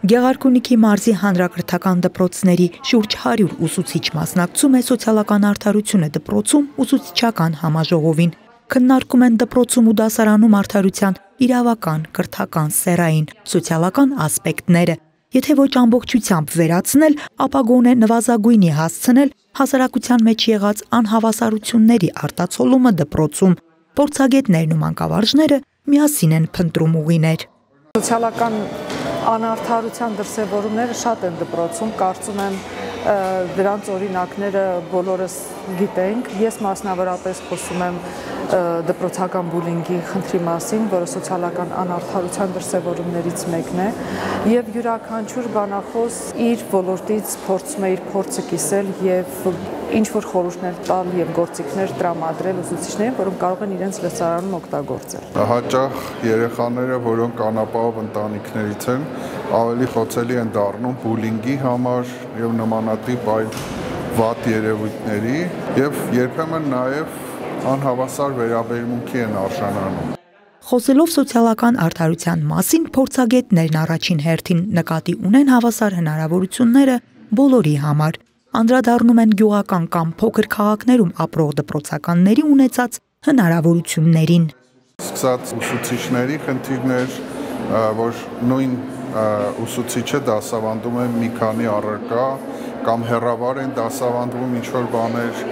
Գեղարքունիքի մարզի հանրակրթական դպրոցների շուրջ 100 ուսուցիչ մասնակցում է սոցիալական արդարությունը դպրոցում ուսուցիչական համաժողովին։ Քննարկում են դպրոցում ու դասարանում արդարության իրավական, կրթական, սեռային, սոցիալական ասպեկտները։ Եթե ոչ ամբողջությամբ վերացնել, ապա գոնե նվազագույնի հասցնել հասարակության մեջ եղած անհավասարությունների արտացոլումը դպրոցում։ Փորձագետներն ու մանկավարժները միասին են փնտրում ուղիներ։ Սոցիալական անարդարության դրսևորումները շատ են դպրոցում, կարծում եմ դրանց օրինակները բոլորս գիտենք։ Ես մասնավորապես խոսում եմ դպրոցական բուլինգի խնդրի մասին, որը սոցիալական անարդարության դրսևորումներից մեկն է, եւ յուրաքանչյուր բանախոս իր ոլորտից փորձում է իր փորձը կիսել եւ ինչ որ խորհուրդներ տալ եւ գործիքներ տրամադրել ուսուցիչներին, որոնք կարող են իրենց լսարանում օգտագործել։ Հաճախ երեխաները, որոնք անապահով ընտանիքներից են, ավելի խոցելի են դառնում բուլինգի համար եւ նմանատիպ այլ վատ երևույթների եւ երբեմն նաեւ անհավասար վերաբերմունքի են արժանանում։ Խոսելով սոցիալական արդարության մասին, փորձագետներն առաջին հերթին նկատի ունեն հավասար հնարավորությունները բոլորի համար։ Անդրադառնում են գյուղական կամ փոքր քաղաքներում ապրող դպրոցականների ունեցած հնարավորություններին։ Սկսած ուսուցիչների խնդիրներ, որ նույն ուսուցիչը դասավանդում է մի քանի առարկա կամ հեռավար են դասավանդվում ինչ-որ բաներ,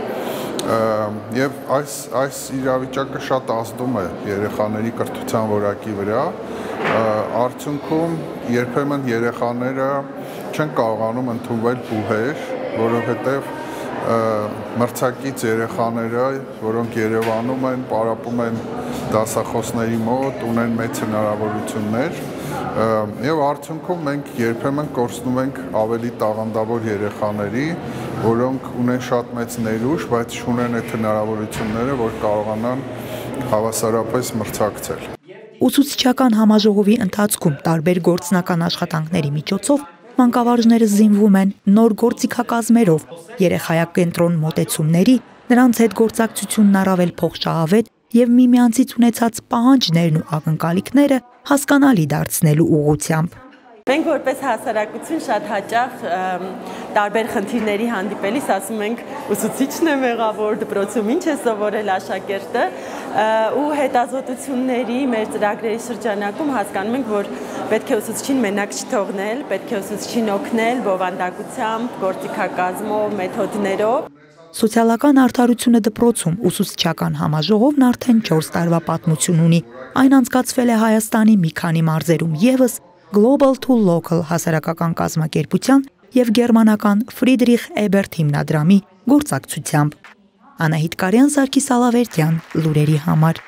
եւ այս իրավիճակը շատ ազդում է երեխաների կրթության որակի վրա, արդյունքում երբեմն երեխաները չեն կարողանում ընդունվել բուհեր, որովհետեւ մրցակից երեխաները, որոնք Երևանում են, պարապում են դասախոսների մոտ, ունեն մեծ հնարավորություններ, եւ արդյունքում մենք երբեմն կորցնում ենք ավելի տաղանդավոր երեխաների, որոնք ունեն շատ մեծ ներուժ, բայց չունեն այդ հնարավորությունները, որ կարողանան հավասարապես մրցակցել։ Ուսուցիչական համաժողովի ընթացքում տարբեր գործնական աշխատանքների միջոցով մանկավարժները զինվում են նոր գործիքակազմերով, երեխայակենտրոն մոտեցումների, նրանց հետ գործակցությունն առավել փոխշահավետ եւ միմյանցից ունեցած պահանջներն ու ակնկալիքները հասկանալի դարձնելու ուղղությամբ։ Մենք որպես հասարակություն շատ հաճախ տարբեր խնդիրների հանդիպելիս ասում ենք ուսուցիչն է մեղավոր, դպրոցում ինչ է սովորել աշակերտը, ու հետազոտությունների մեր ծրագրերի շրջանակում հասկանում ենք, որ պետք է ուսուցչին մենակ չթողնել, պետք է ուսուցչին օգնել բովանդակությամբ, գործիքակազմով, մեթոդներով։ Սոցիալական արդարությունը դպրոցում ուսուցչական համաժողովն արդեն 4 տարվա պատմություն ունի։ Այն անցկացվել է Հայաստանի մի քանի մարզերում եւս Global to Local հասարակական կազմակերպության եւ գերմանական Ֆրիդրիխ Էբերտ հիմնադրամի գործակցությամբ։ Անահիտ Կարյան, Սարգիս Ալավերդյան, լուրերի համար։